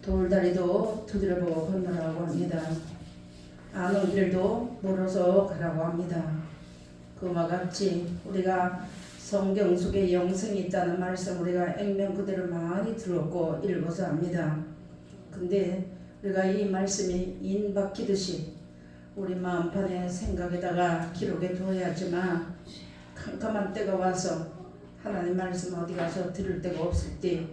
돌다리도 두드려보고 건너라고 합니다. 아는 길도 물어서 가라고 합니다. 그와 같이 우리가 성경 속에 영생이 있다는 말씀 우리가 액면 그대로 많이 들었고 읽어서 합니다. 근데 우리가 이 말씀이 인 박히듯이 우리 마음판에 생각에다가 기록해 둬야지만 캄캄한 때가 와서 하나님 말씀 어디 가서 들을 데가 없을 때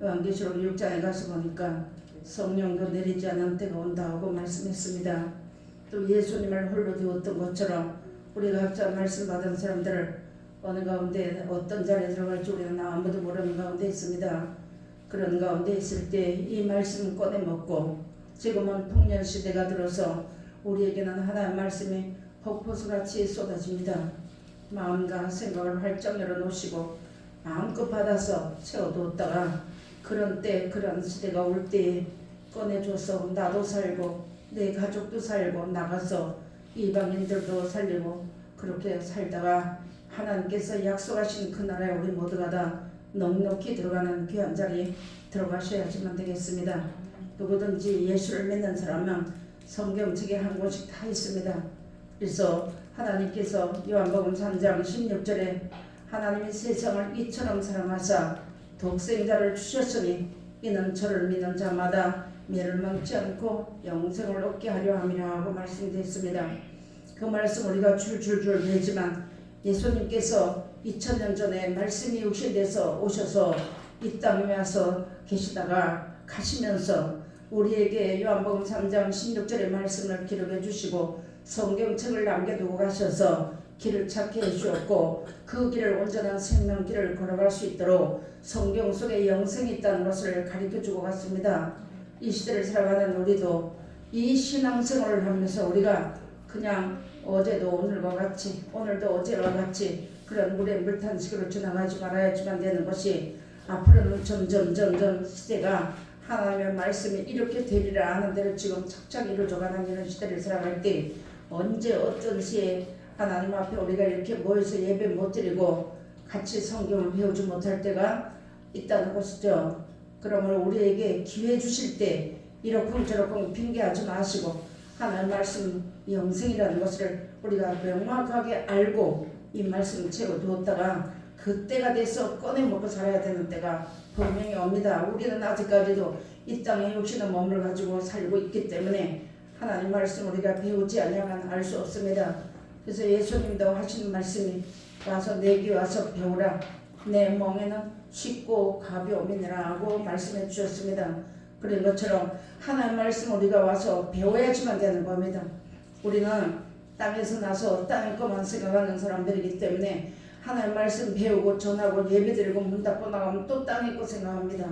요한계시록 6장에 가서 보니까 성령도 내리지 않은 때가 온다고 말씀했습니다. 또 예수님을 홀로 두었던 것처럼 우리가 각자 말씀 받은 사람들을 어느 가운데 어떤 자리에 들어갈지 우리는 아무도 모르는 가운데 있습니다. 그런 가운데 있을 때 이 말씀을 꺼내 먹고 지금은 풍년 시대가 들어서 우리에게는 하나님의 말씀이 폭포수같이 쏟아집니다. 마음과 생각을 활짝 열어놓으시고 마음껏 받아서 채워두었다가 그런 때 그런 시대가 올 때에 꺼내줘서 나도 살고 내 가족도 살고 나가서 이방인들도 살리고 그렇게 살다가 하나님께서 약속하신 그 나라에 우리 모두가 다 넉넉히 들어가는 귀한 자리에 들어가셔야지만 되겠습니다. 누구든지 예수를 믿는 사람은 성경책에 한 곳씩 다 있습니다. 그래서 하나님께서 요한복음 3장 16절에 하나님이 세상을 이처럼 사랑하사 독생자를 주셨으니 이는 저를 믿는 자마다 멸망치 않고 영생을 얻게 하려 함이라 하고 말씀되었습니다. 그 말씀 우리가 줄줄줄 배지만 예수님께서 2000년 전에 말씀이 육신돼서 오셔서 이 땅에 와서 계시다가 가시면서 우리에게 요한복음 3장 16절의 말씀을 기록해 주시고 성경책을 남겨두고 가셔서 길을 찾게 해주었고 그 길을 온전한 생명길을 걸어갈 수 있도록 성경 속에 영생이 있다는 것을 가르쳐주고 갔습니다. 이 시대를 살아가는 우리도 이 신앙생활을 하면서 우리가 그냥 어제도 오늘과 같이 오늘도 어제와 같이 그런 물에 물탄식으로 지나가지 말아야지만 되는 것이 앞으로는 점점 시대가 하나님의 말씀이 이렇게 되리라 하는 대로 지금 착착 이루어져가는 이런 시대를 살아갈 때 언제 어떤 시에 하나님 앞에 우리가 이렇게 모여서 예배 못 드리고 같이 성경을 배우지 못할 때가 있다는 것이죠. 그러므로 우리에게 기회 주실 때 이렇쿵 저렇쿵 핑계하지 마시고 하나님 말씀 영생이라는 것을 우리가 명확하게 알고 이 말씀을 채워두었다가 그때가 돼서 꺼내 먹고 살아야 되는 때가 분명히 옵니다. 우리는 아직까지도 이 땅에 육신의 몸을 가지고 살고 있기 때문에 하나님 말씀 우리가 배우지 않으면 알 수 없습니다. 그래서 예수님도 하시는 말씀이 와서 내게 와서 배우라 내 멍에는 쉽고 가벼움이니라 하고 말씀해 주셨습니다. 그런 것처럼 하나님 말씀 우리가 와서 배워야지만 되는 겁니다. 우리는 땅에서 나서 땅의 것만 생각하는 사람들이기 때문에 하나님 말씀 배우고 전하고 예배드리고 문 닫고 나가면 또 땅의 것 생각합니다.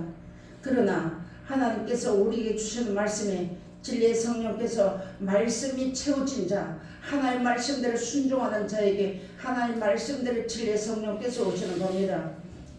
그러나 하나님께서 우리에게 주시는 말씀이 진리의 성령께서 말씀이 채워진 자 하나님 말씀대로 순종하는 자에게 하나님 말씀대로 진리의 성령께서 오시는 겁니다.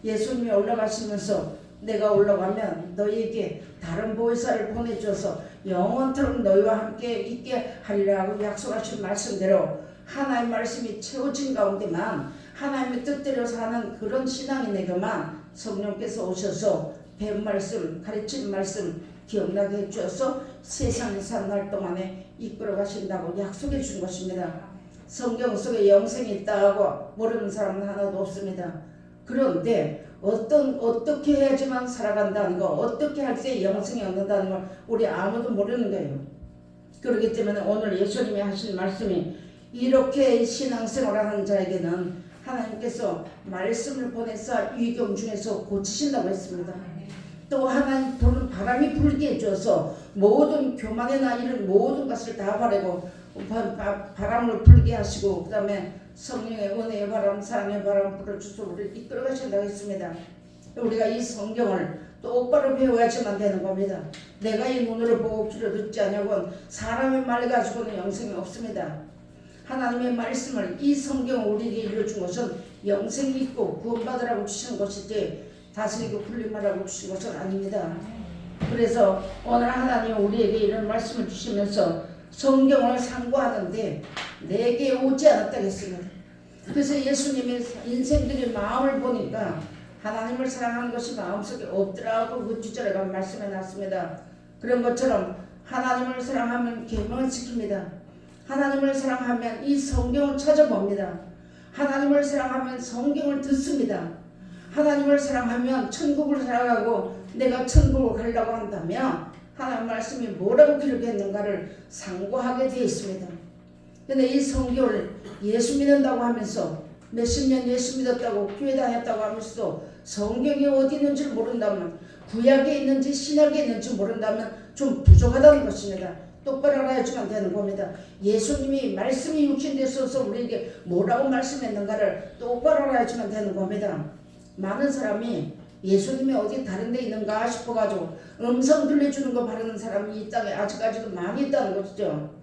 예수님이 올라가시면서 내가 올라가면 너희에게 다른 보혜사를 보내줘서 영원토록 너희와 함께 있게 하리라 하고 약속하신 말씀대로 하나님 말씀이 채워진 가운데만 하나님의 뜻대로 사는 그런 신앙이 내게만 성령께서 오셔서 배운 말씀 가르친 말씀 기억나게 해주어서 세상에 사는 날 동안에 이끌어 가신다고 약속해 준 것입니다. 성경 속에 영생이 있다고 모르는 사람은 하나도 없습니다. 그런데 어떻게 해야지만 살아간다는 거 어떻게 할 때 영생이 얻는다는 걸 우리 아무도 모르는 거예요. 그렇기 때문에 오늘 예수님이 하신 말씀이 이렇게 신앙생활을 하는 자에게는 하나님께서 말씀을 보내서 위경 중에서 고치신다고 했습니다. 또 하나님 부는 바람이 불게 해줘서 모든 교만이나 이런 모든 것을 다 버리고 바람을 불게 하시고 그 다음에 성령의 은혜의 바람 사랑의 바람 불어주서 우리를 이끌어 가신다고 했습니다. 우리가 이 성경을 똑바로 배워야지만 되는 겁니다. 내가 이 눈으로 보고 귀로 듣지 않냐고는 사람의 말 가지고는 영생이 없습니다. 하나님의 말씀을 이 성경을 우리에게 이루어준 것은 영생이 있고 구원받으라고 주신 것이지 다스리고 군림하라고 주신 것은 아닙니다. 그래서 오늘 하나님 우리에게 이런 말씀을 주시면서 성경을 상고하는데 내게 오지 않았다고 했습니다. 그래서 예수님의 인생들의 마음을 보니까 하나님을 사랑하는 것이 마음속에 없더라고 그 주절에 가면 말씀해 놨습니다. 그런 것처럼 하나님을 사랑하면 계명을 지킵니다. 하나님을 사랑하면 이 성경을 찾아봅니다. 하나님을 사랑하면 성경을 듣습니다. 하나님을 사랑하면 천국을 살아가고 내가 천국을 가려고 한다면 하나님 말씀이 뭐라고 기록했는가를 상고하게 되어 있습니다. 그런데 이 성경을 예수 믿는다고 하면서 몇십 년 예수 믿었다고 교회 다녔다고 하면서도 성경이 어디 있는지 모른다면, 구약에 있는지 신약에 있는지 모른다면 좀 부족하다는 것입니다. 똑바로 알아야지만 되는 겁니다. 예수님이 말씀이 육신되셔서 우리에게 뭐라고 말씀했는가를 똑바로 알아야지만 되는 겁니다. 많은 사람이 예수님이 어디 다른 데 있는가 싶어가지고 음성 들려주는 거 바르는 사람이 이 땅에 아직까지도 많이 있다는 것이죠.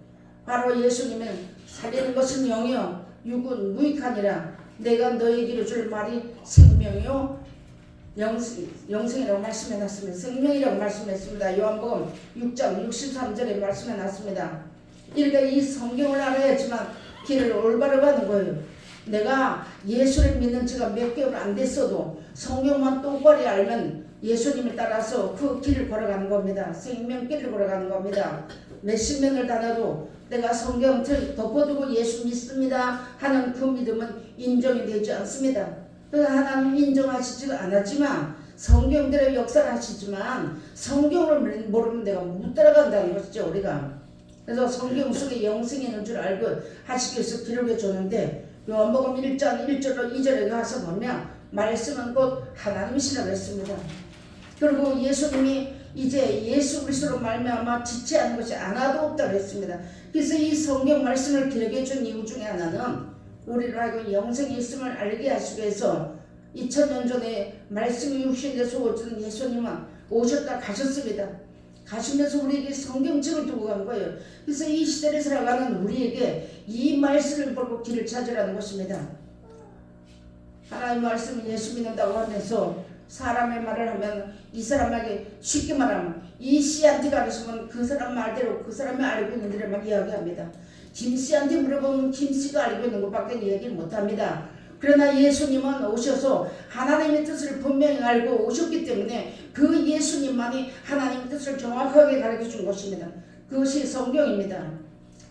바로 예수님은 살리는 것은 영이요 육은 무익하니라. 내가 너에게 줄 말이 생명이요 영생이라고 말씀해놨습니다. 생명이라고 말씀했습니다. 요한복음 6장 63절에 말씀해놨습니다. 이렇게 이 성경을 알아야지만 길을 올바로 가는 거예요. 내가 예수를 믿는 지가 몇 개월 안 됐어도 성경만 똑바로 알면 예수님을 따라서 그 길을 걸어가는 겁니다. 생명길을 걸어가는 겁니다. 몇십 년을 다녀도 내가 성경을 덮어두고 예수 믿습니다 하는 그 믿음은 인정이 되지 않습니다. 그래서 하나님 인정하시지 않았지만 성경대로 역사를 하시지만 성경을 모르면 내가 못 따라간다는 것이죠. 우리가. 그래서 성경 속에 영생이 있는 줄 알고 하시기 위해서 기록해 줬는데 요한복음 1장 1절로 2절에 가서 보면 말씀은 곧 하나님이시라고 했습니다. 그리고 예수님이 이제 예수 그리스도로 말미암아 지체하는 것이 하나도 없다고 했습니다. 그래서 이 성경 말씀을 기록해 준 이유 중에 하나는 우리를 하여금 영생이 있음을 알게 하시기 위해서 2000년 전에 말씀이 육신돼서 오신 예수님은 오셨다 가셨습니다. 가시면서 우리에게 성경책을 두고 간 거예요. 그래서 이 시대를 살아가는 우리에게 이 말씀을 보고 길을 찾으라는 것입니다. 하나님 말씀은 예수 믿는다고 하면서 사람의 말을 하면 이 사람에게 쉽게 말하면 이 씨한테 가르치면 그 사람 말대로 그 사람이 알고 있는 대로만 이야기합니다. 김 씨한테 물어보면 김 씨가 알고 있는 것밖에 이야기를 못합니다. 그러나 예수님은 오셔서 하나님의 뜻을 분명히 알고 오셨기 때문에 그 예수님만이 하나님의 뜻을 정확하게 가르쳐준 것입니다. 그것이 성경입니다.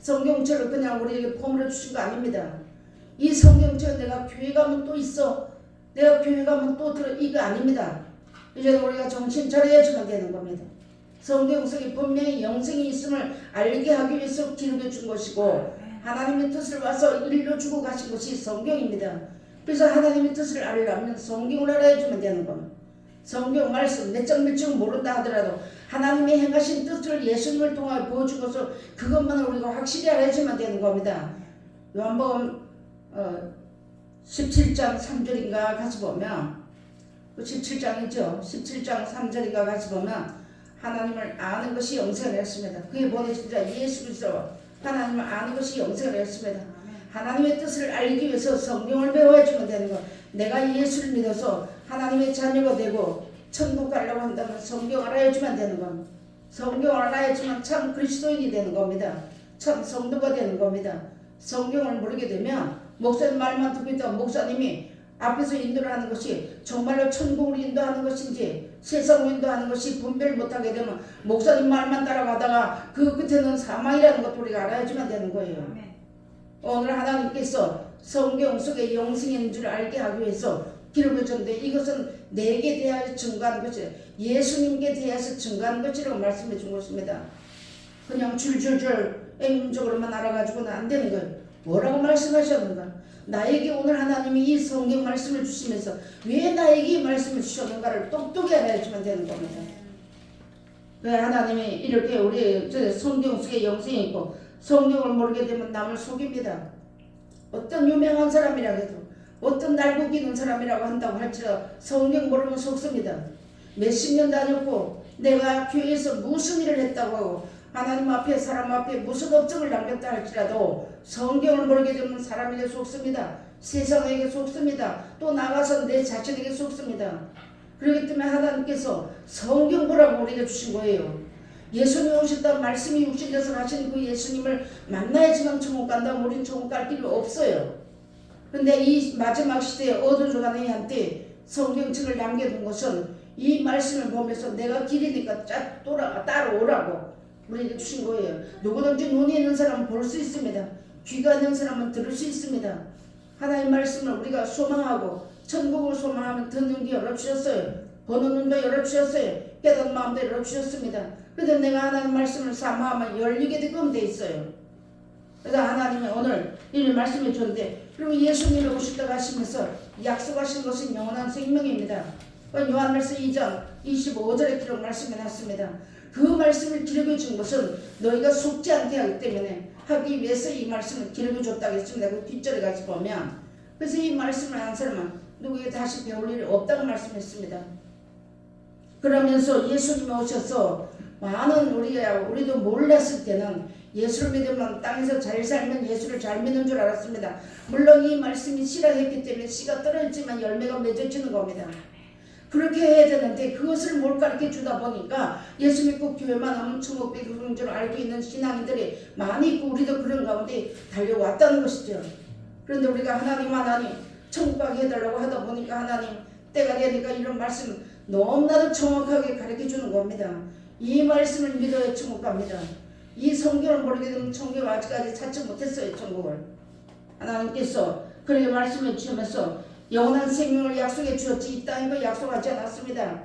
성경책을 그냥 우리에게 포함해 주신 거 아닙니다. 이 성경책은 내가 교회 가면 또 있어, 내가 교회 가면 또 들어, 이거 아닙니다. 이제 우리가 정신 차려야지만 되는 겁니다. 성경 속에 분명히 영생이 있음을 알게 하기 위해서 기록해 준 것이고 하나님의 뜻을 와서 일러주고 가신 것이 성경입니다. 그래서 하나님의 뜻을 알려면 성경을 알아야지만 되는 겁니다. 성경 말씀 몇 장 몇 장 모른다 하더라도 하나님의 행하신 뜻을 예수님을 통하여 보여준 것을 그것만을 우리가 확실히 알아야지만 되는 겁니다. 요한복음 17장 3절인가 같이 보면 17장이죠. 17장 3절인가 같이 보면 하나님을 아는 것이 영생을 했습니다. 그게 보내신 자 예수 그리스도 하나님을 아는 것이 영생을 했습니다. 하나님의 뜻을 알기 위해서 성경을 배워야지만 되는 것. 내가 예수를 믿어서 하나님의 자녀가 되고 천국 가려고 한다면 성경 알아야지만 되는 겁니다. 성경 알아야지만 참 그리스도인이 되는 겁니다. 참 성도가 되는 겁니다. 성경을 모르게 되면 목사님 말만 듣고 있다가 목사님이 앞에서 인도를 하는 것이 정말로 천국을 인도하는 것인지 세상을 인도하는 것이 분별 못하게 되면 목사님 말만 따라가다가 그 끝에는 사망이라는 것도 우리가 알아야지만 되는 거예요. 오늘 하나님께서 성경 속에 영생이 있는 줄 알게 하기 위해서 기록해 줬는데 이것은 내게 대하여 증거하는 것이 예수님께 대해서 증거하는 것이라고 말씀해 준 것입니다. 그냥 줄줄줄 앵문적으로만 알아가지고는 안 되는 거예요. 뭐라고 말씀하셨는가? 나에게 오늘 하나님이 이 성경 말씀을 주시면서 왜 나에게 이 말씀을 주셨는가를 똑똑히 알아야지만 되는 겁니다. 왜 하나님이 이렇게 우리 성경 속에 영생이 있고 성경을 모르게 되면 남을 속입니다. 어떤 유명한 사람이라고 해도 어떤 날고 기는 사람이라고 한다고 할지라도 성경 모르면 속습니다. 몇십 년 다녔고 내가 교회에서 무슨 일을 했다고 하고 하나님 앞에 사람 앞에 무슨 업적을 남겼다 할지라도 성경을 모르게 되면 사람에게 속습니다. 세상에게 속습니다. 또 나가서 내 자신에게 속습니다. 그렇기 때문에 하나님께서 성경 보라고 우리에게 주신 거예요. 예수님이 오셨다 말씀이 육신돼서 하신 그 예수님을 만나야지만 천국 간다면 우리는 천국 갈 길이 없어요. 그런데 이 마지막 시대에 어두워져가는 이한테 성경책을 남겨둔 것은 이 말씀을 보면서 내가 길이니까 따라오라고 우리에게 주신 거예요. 누구든지 눈이 있는 사람은 볼 수 있습니다. 귀가 있는 사람은 들을 수 있습니다. 하나님의 말씀을 우리가 소망하고 천국을 소망하면 듣는 귀 열어주셨어요. 보는 눈도 열어주셨어요. 깨닫는 마음도 열어주셨습니다. 그래서 내가 하나님 말씀을 사모하면 열리게 되게끔 돼 있어요. 그래서 하나님이 오늘 이를 말씀해 줬는데, 그리고 예수님이 오셨다고 하시면서 약속하신 것은 영원한 생명입니다. 요한일서 2장 25절에 기록 말씀해 놨습니다. 그 말씀을 기록해 준 것은 너희가 속지 않게 하기 때문에 하기 위해서 이 말씀을 기록해 줬다고 했습니다. 그 뒷절에 같이 보면, 그래서 이 말씀을 한 사람은 누구에게 다시 배울 일이 없다고 말씀했습니다. 그러면서 예수님이 오셔서 많은 우리도 몰랐을 때는 예수를 믿으면 땅에서 잘 살면 예수를 잘 믿는 줄 알았습니다. 물론 이 말씀이 씨라 했기 때문에 씨가 떨어지만 열매가 맺어지는 겁니다. 그렇게 해야 되는데 그것을 못 가르쳐 주다 보니까 예수 믿고 교회만 하면 천국에 그런 줄 알고 있는 신앙인들이 많이 있고 우리도 그런 가운데 달려왔다는 것이죠. 그런데 우리가 하나님 천국 가게 해달라고 하다 보니까 하나님 때가 되니까 이런 말씀 너무나도 정확하게 가르쳐 주는 겁니다. 이 말씀을 믿어야 천국 갑니다. 이 성경을 모르게 되면 천국을 아직까지 찾지 못했어요. 천국을 하나님께서 그렇게 말씀해 주시면서 영원한 생명을 약속해 주었지 이 땅에 거 약속하지 않았습니다.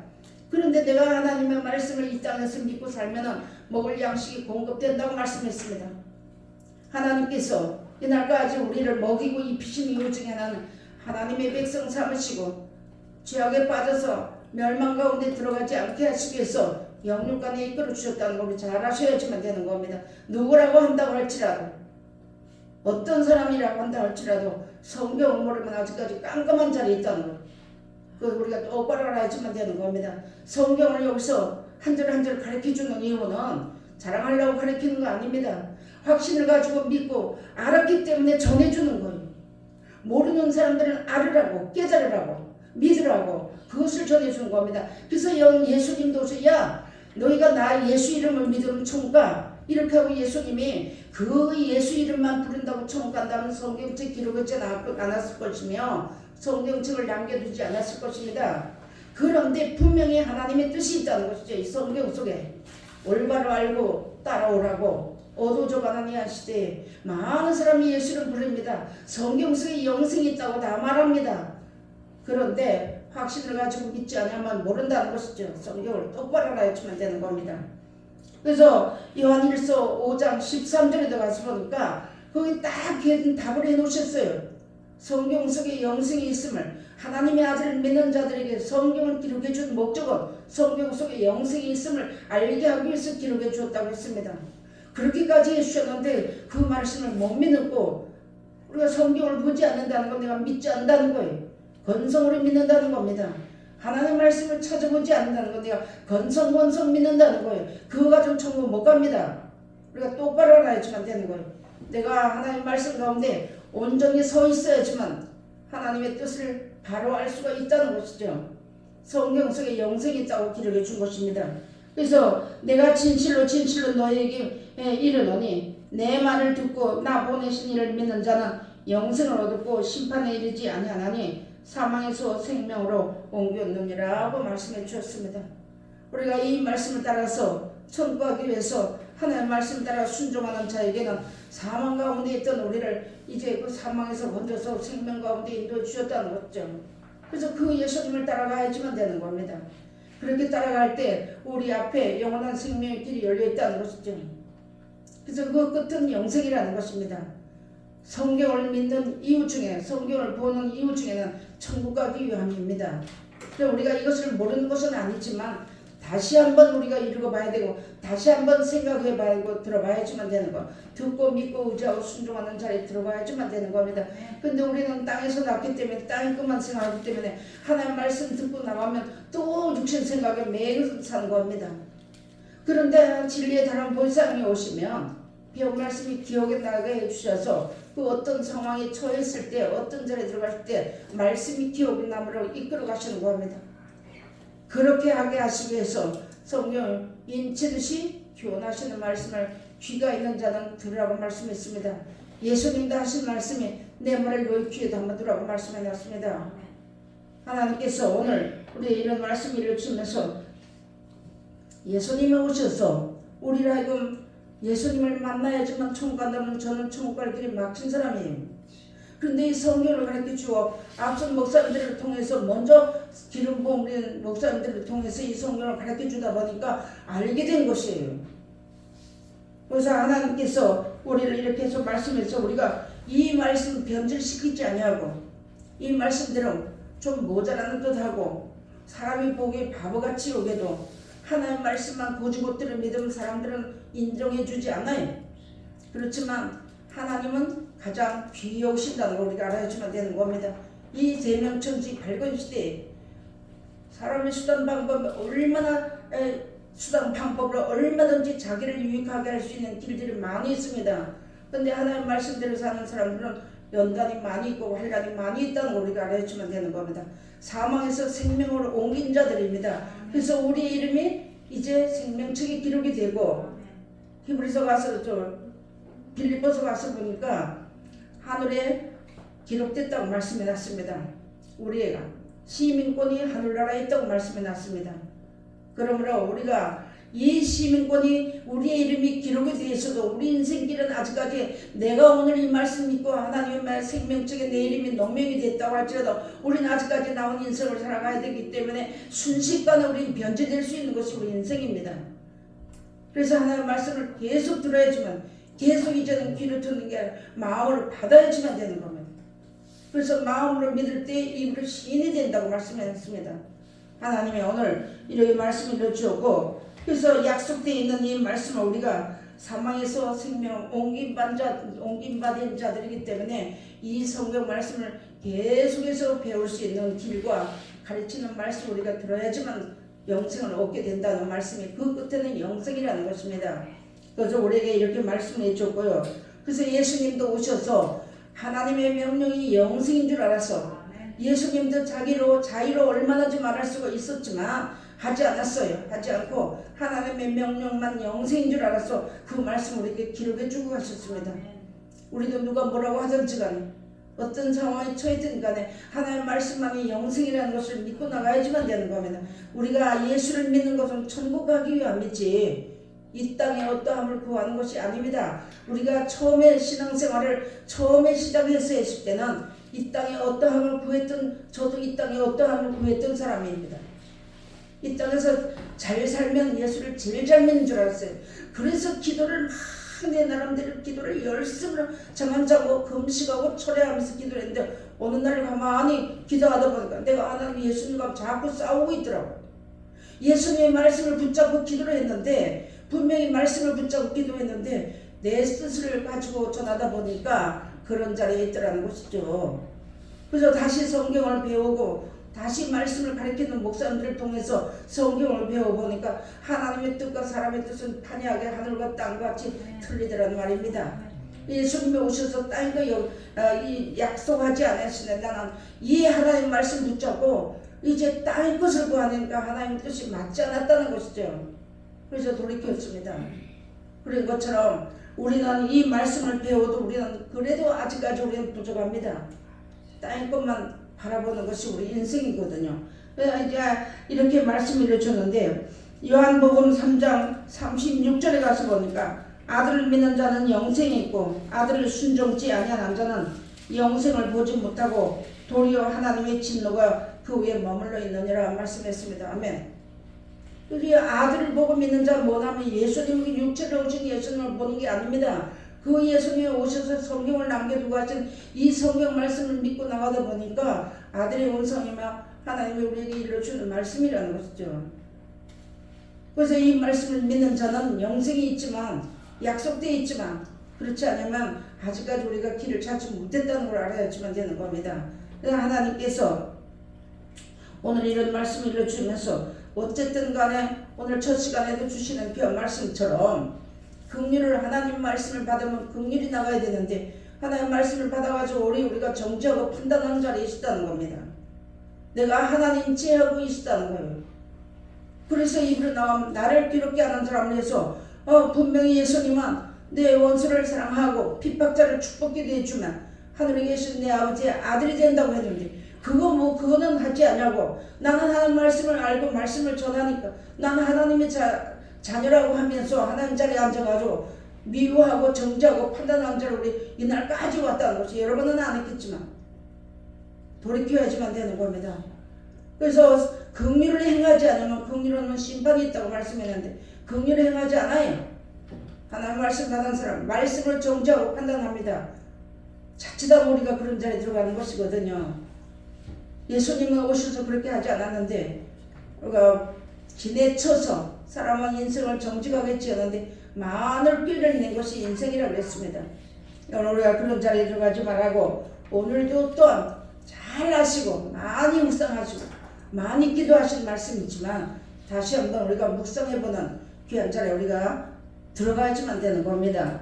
그런데 내가 하나님의 말씀을 이 땅에서 믿고 살면은 먹을 양식이 공급된다고 말씀했습니다. 하나님께서 이날까지 우리를 먹이고 입히신 이유 중에 하나는 하나님의 백성 삼으시고 죄악에 빠져서 멸망 가운데 들어가지 않게 하시기 위해서 영육간에 이끌어 주셨다는 걸 잘 아셔야지만 되는 겁니다. 누구라고 한다고 할지라도, 어떤 사람이라고 한다고 할지라도 성경을 모르면 아직까지 깜깜한 자리에 있다는 거, 그걸 우리가 똑바로 알아야지만 되는 겁니다. 성경을 여기서 한 절 한 절 가르쳐주는 이유는 자랑하려고 가르치는 거 아닙니다. 확신을 가지고 믿고 알았기 때문에 전해주는 거예요. 모르는 사람들은 알으라고, 깨달으라고, 믿으라고 그것을 전해주는 겁니다. 그래서 예수님도 오셔야 너희가 나 예수 이름을 믿으면 천국 가, 이렇게 하고 예수님이 그 예수 이름만 부른다고 천국 간다는 성경책 기록하지 않았을 것이며 성경책을 남겨두지 않았을 것입니다. 그런데 분명히 하나님의 뜻이 있다는 것이죠. 이 성경 속에 올바로 알고 따라오라고 어두워져 가난한 시대에 많은 사람이 예수를 부릅니다. 성경 속에 영생이 있다고 다 말합니다. 그런데 확신을 가지고 믿지 않으면 모른다는 것이죠. 성경을 똑바로 알아야지만 되는 겁니다. 그래서 요한일서 5장 13절에 가서 보니까 거기 딱 답을 해놓으셨어요. 성경 속에 영생이 있음을, 하나님의 아들을 믿는 자들에게 성경을 기록해 준 목적은 성경 속에 영생이 있음을 알게 하기 위해서 기록해 주었다고 했습니다. 그렇게까지 해주셨는데 그 말씀을 못 믿고 우리가 성경을 보지 않는다는 건 내가 믿지 않는다는 거예요. 건성으로 믿는다는 겁니다. 하나님의 말씀을 찾아보지 않는다는 건 내가 건성 믿는다는 거예요. 그거 가지고 천국 못 갑니다. 우리가 똑바로 알아야지만 되는 거예요. 내가 하나님의 말씀 가운데 온전히 서 있어야지만 하나님의 뜻을 바로 알 수가 있다는 것이죠. 성경 속에 영생이 있다고 기록해 준 것입니다. 그래서 내가 진실로 너희에게 이르노니 내 말을 듣고 나 보내신 이를 믿는 자는 영생을 얻고 심판에 이르지 아니하나니 사망에서 생명으로 옮겼느니라고 말씀해 주셨습니다. 우리가 이 말씀을 따라서 천국 가기 위해서 하나님의 말씀을 따라 순종하는 자에게는 사망 가운데 있던 우리를 이제 그 사망에서 건져서 생명 가운데 인도해 주셨다는 거죠. 그래서 그 예수님을 따라가야지만 되는 겁니다. 그렇게 따라갈 때 우리 앞에 영원한 생명의 길이 열려 있다는 것이죠. 그래서 그 끝은 영생이라는 것입니다. 성경을 믿는 이유 중에, 성경을 보는 이유 중에는 천국 가기 위함입니다. 우리가 이것을 모르는 것은 아니지만 다시 한번 우리가 읽어봐야 되고 다시 한번 생각해봐야 되고 들어봐야지만 되는 거, 듣고 믿고 의지하고 순종하는 자리에 들어가야지만 되는 겁니다. 근데 우리는 땅에서 났기 때문에 땅의 것만 생각하기 때문에 하나님 말씀 듣고 나가면 또 육신 생각에 매일 사는 겁니다. 그런데 진리의 다른 본상이 오시면 배운 말씀이 기억에 나게 해주셔서 그 어떤 상황에 처했을 때 어떤 자리에 들어갈 때 말씀이 기억에 남으로 이끌어 가시는 겁니다. 그렇게 하게 하시기 위해서 성경을 인치듯이 교훈하시는 말씀을 귀가 있는 자는 들으라고 말씀했습니다. 예수님도 하신 말씀이 내 말을 너희 귀에 담아두라고 말씀해 놨습니다. 하나님께서 오늘 우리 이런 말씀 읽어주면서 예수님이 오셔서 우리를 하여금 예수님을 만나야지만 천국 간다면 저는 천국 갈 길이 막힌 사람이에요. 그런데 이 성경을 가르쳐주어 앞선 목사님들을 통해서 먼저 기름 부은 목사님들을 통해서 이 성경을 가르쳐주다 보니까 알게 된 것이에요. 그래서 하나님께서 우리를 이렇게 해서 말씀해서 우리가 이 말씀 변질시키지 아니하고 이 말씀대로 좀 모자라는 듯하고 사람이 보기에 바보같이 여겨도 하나님 말씀만 고지못대로 믿으면 사람들은 인정해주지 않아요. 그렇지만 하나님은 가장 귀여우신다는 걸 우리가 알아야지만 되는 겁니다. 이 대명천지 밝은 시대에 사람의 수단 방법이 얼마나 수단 방법으로 얼마든지 자기를 유익하게 할 수 있는 길들이 많이 있습니다. 그런데 하나님 말씀대로 사는 사람들은 연단이 많이 있고 환란이 많이 있다는 걸 우리가 알아야지만 되는 겁니다. 사망에서 생명으로 옮긴 자들입니다. 그래서 우리의 이름이 이제 생명책에 기록이 되고 히브리서 가서 빌립보서 가서 보니까 하늘에 기록됐다고 말씀해 놨습니다. 우리가 시민권이 하늘나라에 있다고 말씀해 놨습니다. 그러므로 우리가 이 시민권이 우리의 이름이 기록이 되어 있어도 우리 인생길은 아직까지 내가 오늘 이 말씀 믿고 하나님의 생명책에 내 이름이 농명이 됐다고 할지라도 우리는 아직까지 나온 인생을 살아가야 되기 때문에 순식간에 우리는 변제될 수 있는 것이 우리 인생입니다. 그래서 하나님의 말씀을 계속 들어야지만 계속 이제는 귀를 듣는 게 아니라 마음으로 받아야지만 되는 겁니다. 그래서 마음으로 믿을 때 입으로 시인이 된다고 말씀했습니다. 하나님이 오늘 이렇게 말씀을 주었고 그래서 약속되어 있는 이 말씀을 우리가 사망에서 생명 옮김받은 자들이기 때문에 이 성경 말씀을 계속해서 배울 수 있는 길과 가르치는 말씀을 우리가 들어야지만 영생을 얻게 된다는 말씀이 그 끝에는 영생이라는 것입니다. 그래서 우리에게 이렇게 말씀을 해줬고요. 그래서 예수님도 오셔서 하나님의 명령이 영생인 줄 알아서 예수님도 자기로 얼마든지 말할 수가 있었지만 하지 않았어요. 하지 않고 하나님의 명령만 영생인 줄 알아서 그 말씀 우리에게 기록해 주고 가셨습니다. 우리도 누가 뭐라고 하든지 간에 어떤 상황에 처해든 간에 하나님의 말씀만이 영생이라는 것을 믿고 나가야지만 되는 겁니다. 우리가 예수를 믿는 것은 천국 가기 위함이지 이 땅에 어떠함을 구하는 것이 아닙니다. 우리가 처음에 신앙생활을 처음에 시작해서 했을 때는 이 땅에 어떠함을 구했던 저도 이 땅에 어떠함을 구했던 사람입니다. 이 땅에서 잘 살면 예수를 제일 잘 믿는 줄 알았어요. 그래서 기도를 막 내 나름대로 기도를 열심으로 잠 안 자고 금식하고 철회하면서 기도를 했는데 어느 날 가만히 기도하다 보니까 내가 하나님 예수님과 자꾸 싸우고 있더라고. 예수님의 말씀을 붙잡고 기도를 했는데 분명히 말씀을 붙잡고 기도했는데 내 뜻을 가지고 전하다 보니까 그런 자리에 있더라는 것이죠. 그래서 다시 성경을 배우고 다시 말씀을 가르치는 목사님들을 통해서 성경을 배워보니까 하나님의 뜻과 사람의 뜻은 판이하게 하늘과 땅과 같이 틀리더라는 말입니다. 예수님이 오셔서 땅도 약속하지 않으시네. 나는 이 하나님의 말씀 붙잡고 이제 땅의 것을 구하니까 하나님의 뜻이 맞지 않았다는 것이죠. 그래서 돌이켰습니다. 그런 것처럼 우리는 이 말씀을 배워도 우리는 그래도 아직까지 우리는 부족합니다. 땅의 것만 바라보는 것이 우리 인생이거든요. 이제 이렇게 말씀을 해줬는데 요한복음 3장 36절에 가서 보니까 아들을 믿는 자는 영생이 있고 아들을 순종치 아니한 자는 영생을 보지 못하고 도리어 하나님의 진노가 그 위에 머물러 있느니라 말씀했습니다. 아멘. 우리 아들을 보고 믿는 자는 뭐냐면 예수님이 육체로 오신 예수님을 보는 게 아닙니다. 그 예수님이 오셔서 성경을 남겨두고 하신 이 성경 말씀을 믿고 나가다 보니까 아들의 원성이며 하나님이 우리에게 일러주는 말씀이라는 것이죠. 그래서 이 말씀을 믿는 자는 영생이 있지만 약속되어 있지만 그렇지 않으면 아직까지 우리가 길을 찾지 못했다는 걸 알아야지만 되는 겁니다. 그래서 하나님께서 오늘 이런 말씀을 일러주면서 어쨌든 간에 오늘 첫 시간에도 주시는 그 말씀처럼 긍휼을 하나님 말씀을 받으면 긍휼이 나가야 되는데 하나님 말씀을 받아가지고 우리가 정죄하고 판단하는 자리에 있다는 겁니다. 내가 하나님 제하고 있다는 거예요. 그래서 입으로 나오면 나를 괴롭게 하는 사람을 해서 분명히 예수님은 내 원수를 사랑하고 핍박자를 축복기도 해주면 하늘에 계신 내 아버지의 아들이 된다고 했는데 그거는 하지 않냐고. 나는 하나님 말씀을 알고 말씀을 전하니까 나는 하나님의 자녀라고 하면서 하나님 자리에 앉아가지고 미워하고 정죄하고 판단하는 자로 우리 이날까지 왔다는 것이 여러분은 안 했겠지만 돌이켜야지만 되는 겁니다. 그래서 긍휼을 행하지 않으면 긍휼은 심판이 있다고 말씀했는데 긍휼을 행하지 않아요. 하나님 말씀 받은 사람 말씀을 정죄하고 판단합니다. 자칫하면 우리가 그런 자리에 들어가는 것이거든요. 예수님은 오셔서 그렇게 하지 않았는데 우리가 지내쳐서 사람은 인생을 정직하게 지었는데 많은 꾀를 낸 것이 인생이라고 했습니다. 오늘 우리가 그런 자리에 들어가지 말라고 오늘도 또한 잘 아시고 많이 묵상하시고 많이 기도하신 말씀이지만 다시 한번 우리가 묵상해보는 귀한 자리에 우리가 들어가야지만 되는 겁니다.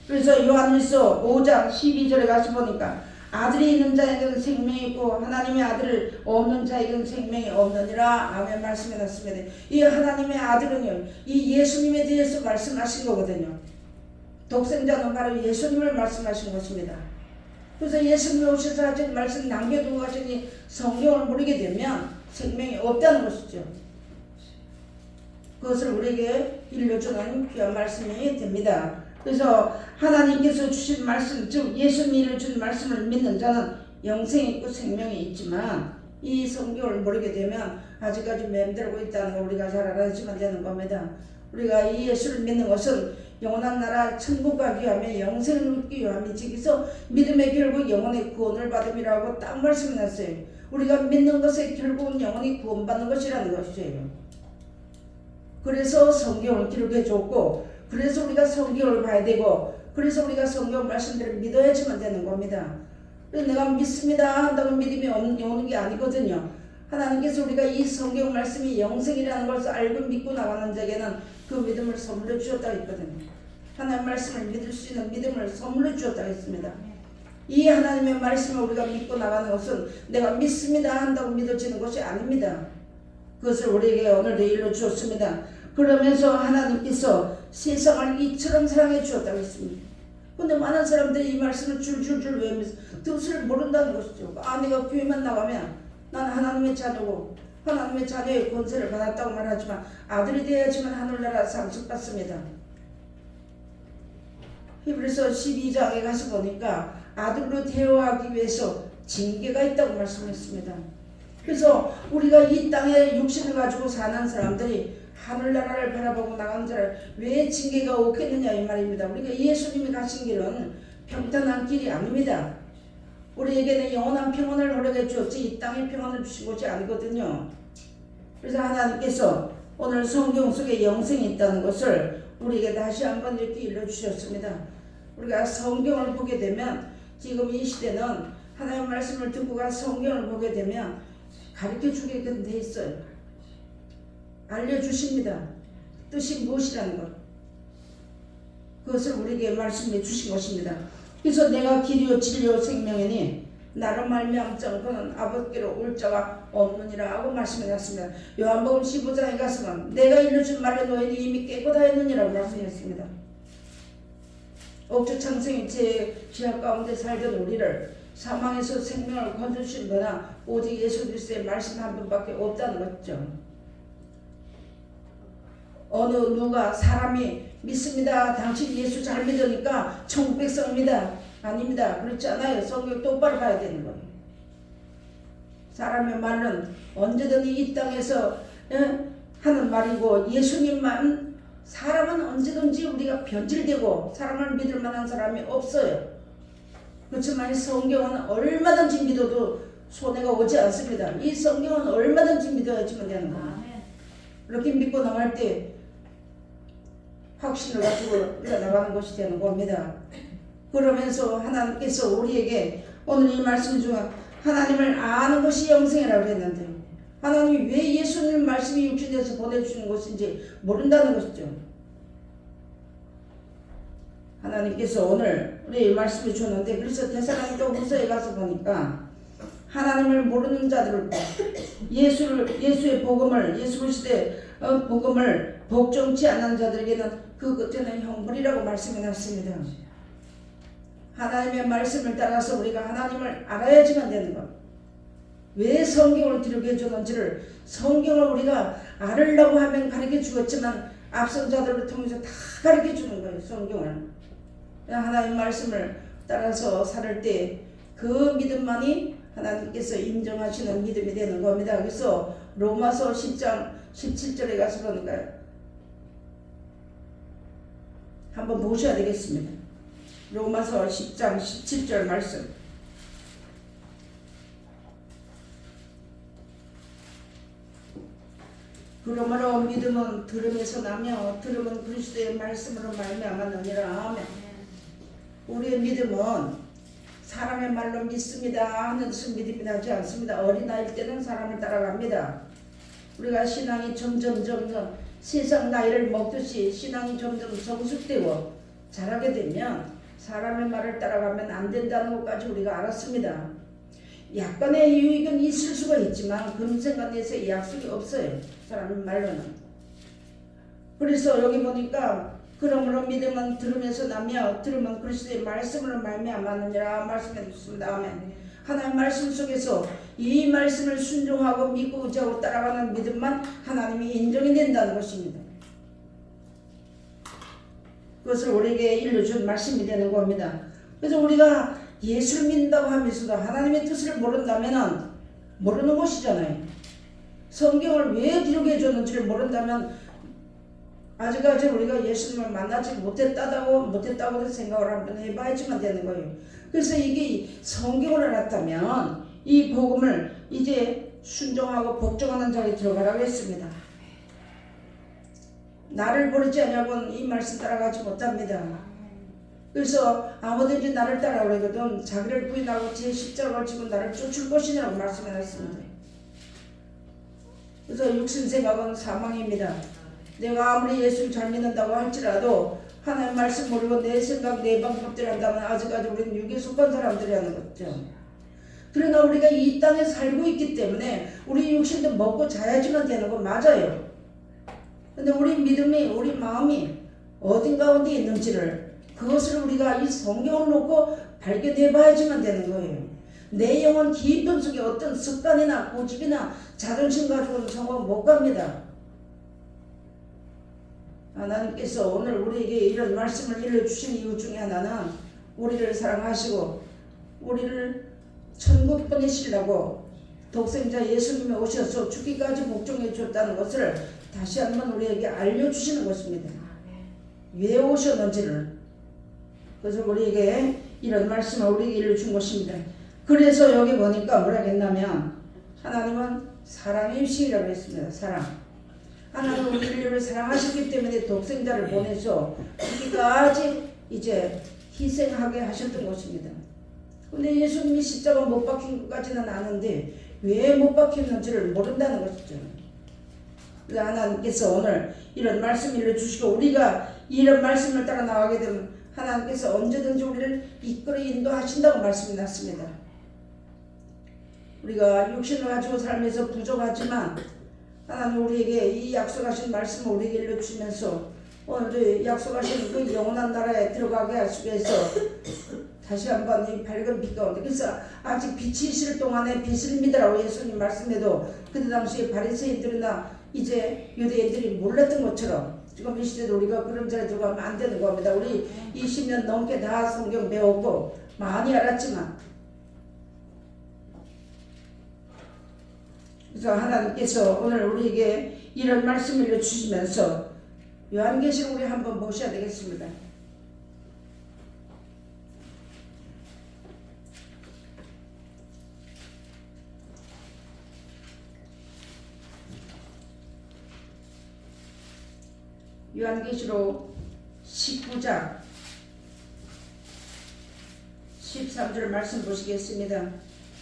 그래서 요한일서 5장 12절에 가서 보니까 아들이 있는 자에게는 생명이 있고 하나님의 아들을 없는 자에게는 생명이 없느니라. 아멘 말씀해놨습니다. 이 하나님의 아들은요 이 예수님에 대해서 말씀하신 거거든요. 독생자는 바로 예수님을 말씀하신 것입니다. 그래서 예수님이 오셔서 하신 말씀 남겨두고 가시니 성경을 모르게 되면 생명이 없다는 것이죠. 그것을 우리에게 일러주는 귀한 말씀이 됩니다. 그래서 하나님께서 주신 말씀, 즉 예수님이 일러준 말씀을 믿는 자는 영생이 있고 생명이 있지만 이 성경을 모르게 되면 아직까지 맴돌고 있다는 걸 우리가 잘 알아야지만 되는 겁니다. 우리가 이 예수를 믿는 것은 영원한 나라 천국 가기 위함에 영생을 얻기 위함이지. 그래서 믿음의 결국 영혼의 구원을 받음이라고 딱 말씀해놨어요. 우리가 믿는 것의 결국은 영혼이 구원받는 것이라는 것이에요. 그래서 성경을 기록해 줬고 그래서 우리가 성경을 봐야 되고 그래서 우리가 성경 말씀대로 믿어야지만 되는 겁니다. 내가 믿습니다 한다고 믿음이 오는 게 아니거든요. 하나님께서 우리가 이 성경 말씀이 영생이라는 것을 알고 믿고 나가는 자에게는 그 믿음을 선물로 주었다고 했거든요. 하나님 말씀을 믿을 수 있는 믿음을 선물로 주었다고 했습니다. 이 하나님의 말씀을 우리가 믿고 나가는 것은 내가 믿습니다 한다고 믿어지는 것이 아닙니다. 그것을 우리에게 오늘도 일러주었습니다. 그러면서 하나님께서 세상을 이처럼 사랑해 주었다고 했습니다. 근데 많은 사람들이 이 말씀을 줄줄줄 외우면서 뜻을 모른다는 것이죠. 내가 교회만 나가면 난 하나님의 자녀고 하나님의 자녀의 권세를 받았다고 말하지만 아들이 되어야지만 하늘나라 상속받습니다. 히브리서 12장에 가서 보니까 아들로 대우하기 위해서 징계가 있다고 말씀했습니다. 그래서 우리가 이 땅에 육신을 가지고 사는 사람들이 하늘나라를 바라보고 나간 자를 왜 징계가 없겠느냐 이 말입니다. 우리가 예수님이 가신 길은 평탄한 길이 아닙니다. 우리에게는 영원한 평안을 허락해 주었지 이 땅에 평안을 주신 것이 아니거든요. 그래서 하나님께서 오늘 성경 속에 영생이 있다는 것을 우리에게 다시 한번 이렇게 일러주셨습니다. 우리가 성경을 보게 되면 지금 이 시대는 하나님의 말씀을 듣고 가 성경을 보게 되면 가르쳐 주게끔 돼 있어요. 알려주십니다. 뜻이 무엇이라는 것. 그것을 우리에게 말씀해 주신 것입니다. 그래서 내가 길이요 진리요 생명이니 나로 말미암자 그는 아버지께로 올 자가 없느니라 하고 말씀해놨습니다. 요한복음 15장에 가서는 내가 일러준 말에 너희는 이미 깨끗하였느니라고 말씀했습니다. 옥주 창생이 제 지하 가운데 살던 우리를 사망에서 생명을 건져주신 거나 오직 예수 그리스도의 말씀 한 분밖에 없다는 거죠. 어느 누가 사람이 믿습니다. 당신 예수 잘 믿으니까 천국 백성입니다. 아닙니다. 그렇지 않아요. 성경 똑바로 봐야 되는 거예요. 사람의 말은 언제든 이 땅에서 하는 말이고 예수님만 사람은 언제든지 우리가 변질되고 사람을 믿을 만한 사람이 없어요. 그렇지만 이 성경은 얼마든지 믿어도 손해가 오지 않습니다. 이 성경은 얼마든지 믿어야지만 되는 거예요. 이렇게 믿고 나갈 때 확신을 가지고 흘러나가는 것이 되는 겁니다. 그러면서 하나님께서 우리에게 오늘 이 말씀 중에 하나님을 아는 것이 영생이라고 했는데 하나님이 왜 예수님 말씀이 육신에서 보내주시는 것인지 모른다는 것이죠. 하나님께서 오늘 우리 말씀을 주는데 그래서 데살로니가 후서에 가서 보니까 하나님을 모르는 자들을 예수의 복음을 예수 그리스도의 복음을 복종치 않는 자들에게는 그 끝에는 형벌이라고 말씀해놨습니다. 하나님의 말씀을 따라서 우리가 하나님을 알아야지만 되는 것. 왜 성경을 기록해 주는지를 성경을 우리가 알으려고 하면 가르쳐 주었지만 앞선 자들을 통해서 다 가르쳐 주는 거예요. 성경을. 하나님 말씀을 따라서 살 때 그 믿음만이 하나님께서 인정하시는 믿음이 되는 겁니다. 그래서 로마서 10장 17절에 가서 보니까 한번 보셔야 되겠습니다. 로마서 10장 17절 말씀. 그러므로 믿음은 들음에서 나며 들음은 그리스도의 말씀으로 말미암았느니라. 아멘. 우리의 믿음은 사람의 말로 믿습니다 하는 것은 믿음이 나지 않습니다. 어린아이일 때는 사람을 따라갑니다. 우리가 신앙이 점점 세상 나이를 먹듯이 신앙이 점점 성숙되고 자라게 되면 사람의 말을 따라가면 안 된다는 것까지 우리가 알았습니다. 약간의 유익은 있을 수가 있지만 금생간에서의 약속이 없어요. 사람의 말로는. 그래서 여기 보니까 그러므로 믿음은 들으면서 나며 들으면 그리스도의 말씀으로 말미암았느니라 말씀해 주셨습니다. 아멘. 하나님 말씀 속에서 이 말씀을 순종하고 믿고 의지하고 따라가는 믿음만 하나님이 인정이 된다는 것입니다. 그것을 우리에게 일러준 말씀이 되는 겁니다. 그래서 우리가 예수를 믿는다고 하면서도 하나님의 뜻을 모른다면 모르는 것이잖아요. 성경을 왜 기록해 줬는지를 모른다면 아직까지 우리가 예수님을 만나지 못했다고 생각을 한번 해봐야지만 되는 거예요. 그래서 이게 성경을 알았다면 이 복음을 이제 순종하고 복종하는 자리에 들어가라고 했습니다. 나를 버리지 않냐고는 이 말씀 따라가지 못합니다. 그래서 아무든지 나를 따라오려거든 자기를 부인하고 제 십자가를 지고 나를 쫓을 것이냐고 말씀해놨습니다. 그래서 육신 생각은 사망입니다. 내가 아무리 예수를 잘 믿는다고 할지라도 하나님 말씀 모르고 내 생각 내 방법대로 한다면 아직까지 우리는 육에 속한 사람들이라는 거죠. 그러나 우리가 이 땅에 살고 있기 때문에 우리 육신도 먹고 자야지만 되는 건 맞아요. 근데 우리 믿음이 우리 마음이 어딘 가운데 있는지를 그것을 우리가 이 성경을 놓고 발견해 봐야지만 되는 거예요. 내 영혼 깊은 속에 어떤 습관이나 고집이나 자존심 가지고는 성공 못 갑니다. 하나님께서 오늘 우리에게 이런 말씀을 일러주신 이유 중에 하나는 우리를 사랑하시고 우리를 천국 보내시려고 독생자 예수님이 오셔서 죽기까지 복종해 줬다는 것을 다시 한번 우리에게 알려주시는 것입니다. 왜 오셨는지를. 그래서 우리에게 이런 말씀을 우리에게 일러준 것입니다. 그래서 여기 보니까 뭐라 했냐면 하나님은 사랑이시라고 했습니다. 사랑. 하나님은 우리 인류를 사랑하셨기 때문에 독생자를 보내서 죽기까지 이제 희생하게 하셨던 것입니다. 근데 예수님이 십자가 못 박힌 것까지는 아는데 왜 못 박혔는지를 모른다는 것이죠. 그래서 하나님께서 오늘 이런 말씀을 일러주시고 우리가 이런 말씀을 따라 나가게 되면 하나님께서 언제든지 우리를 이끌어 인도하신다고 말씀이 났습니다. 우리가 육신을 가지고 살면서 부족하지만 하나님 우리에게 이 약속하신 말씀을 우리에게 일러주시면서 오늘 약속하신 그 영원한 나라에 들어가게 하시기 위해서 다시 한번 이 밝은 빛 가운데 그래서 아직 빛이 있을 동안에 빛을 믿으라고 예수님 말씀해도 그때 당시에 바리새인들이나 이제 유대인들이 몰랐던 것처럼 지금 이 시대도 우리가 그런 자리에 들어가면 안 되는 겁니다. 우리 20년 넘게 다 성경 배웠고 많이 알았지만 그래서 하나님께서 오늘 우리에게 이런 말씀을 주시면서 요한계시록 우리 한번 보셔야 되겠습니다. 요한계시록 19장 13절 말씀 보시겠습니다.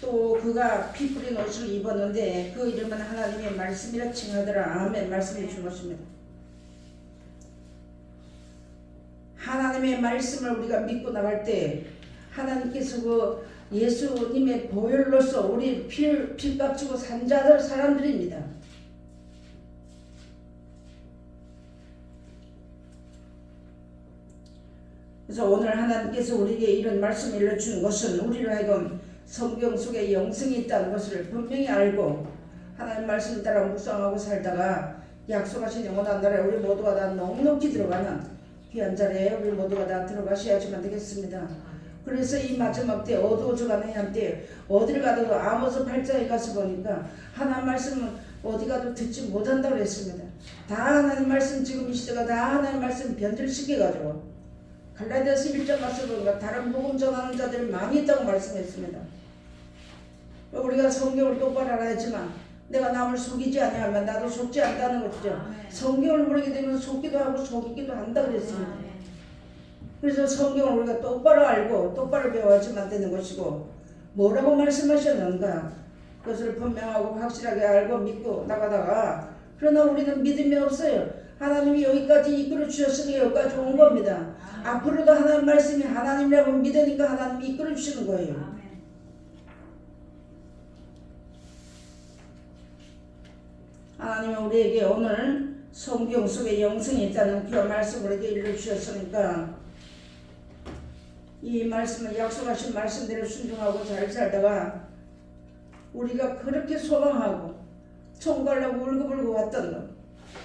또 그가 피 뿌린 옷을 입었는데 그 이름은 하나님의 말씀이라 칭하더라. 아멘. 말씀해 준 것입니다. 하나님의 말씀을 우리가 믿고 나갈 때 하나님께서 그 예수님의 보혈로서 우리 피값 주고 산 자들 사람들입니다. 그래서 오늘 하나님께서 우리에게 이런 말씀을 일러주는 것은 우리를 하여금 성경 속에 영생이 있다는 것을 분명히 알고 하나님 말씀 따라 묵상하고 살다가 약속하신 영원한 나라에 우리 모두가 다 넉넉히 들어가는 귀한 자리에 우리 모두가 다 들어가셔야지만 되겠습니다. 그래서 이 마지막 때 어두워져가는 한때 어딜 가도 아모스 8장에 가서 보니까 하나님 말씀은 어디 가도 듣지 못한다고 했습니다. 다 하나님 말씀 지금 이 시대가 다 하나님 말씀 변질시켜가지고 갈라디아서 1장 가서 보니까 다른 복음 전하는 자들이 많이 있다고 말씀했습니다. 우리가 성경을 똑바로 알아야지만 내가 남을 속이지 아니하면 나도 속지 않다는 것이죠. 성경을 모르게 되면 속기도 하고 속이기도 한다 그랬습니다. 그래서 성경을 우리가 똑바로 알고 똑바로 배워야지만 되는 것이고 뭐라고 말씀하셨는가 그것을 분명하고 확실하게 알고 믿고 나가다가 그러나 우리는 믿음이 없어요. 하나님이 여기까지 이끌어 주셨으니 여기까지 온 겁니다. 앞으로도 하나님 말씀이 하나님이라고 믿으니까 하나님이 이끌어 주시는 거예요. 하나님은 우리에게 오늘 성경 속에 영생이 있다는 귀한 말씀을 우리에게 일러주셨으니까 이 말씀을 약속하신 말씀대로 순종하고 잘 살다가 우리가 그렇게 소망하고 총괄하고 울고불고 왔던 것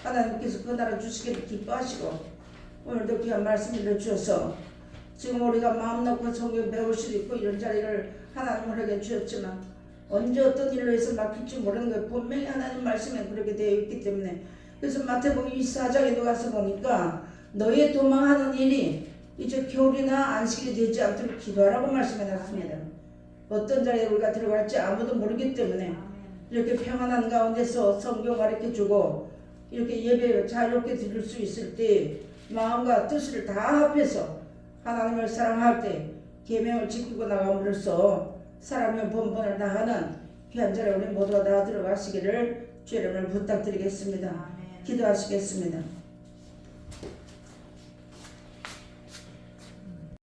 하나님께서 그 나라 주시기를 기뻐하시고 오늘도 귀한 말씀 일러주셔서 지금 우리가 마음 놓고 성경 배울 수도 있고 이런 자리를 하나님 우리에게 주셨지만 언제 어떤 일로 해서 막힐지 모르는 거예요. 분명히 하나님 말씀에 그렇게 되어 있기 때문에 그래서 마태복음 24장에도 가서 보니까 너의 도망하는 일이 이제 겨울이나 안식일이 되지 않도록 기도하라고 말씀해놨습니다. 어떤 자리에 우리가 들어갈지 아무도 모르기 때문에 이렇게 평안한 가운데서 성경 가르쳐주고 이렇게 예배를 자유롭게 드릴 수 있을 때 마음과 뜻을 다 합해서 하나님을 사랑할 때 계명을 지키고 나감으로써 사람의 본분을 다하는 귀한 자리에 우리 모두가 다 들어가시기를 주의 이름으로 부탁드리겠습니다. 기도하시겠습니다.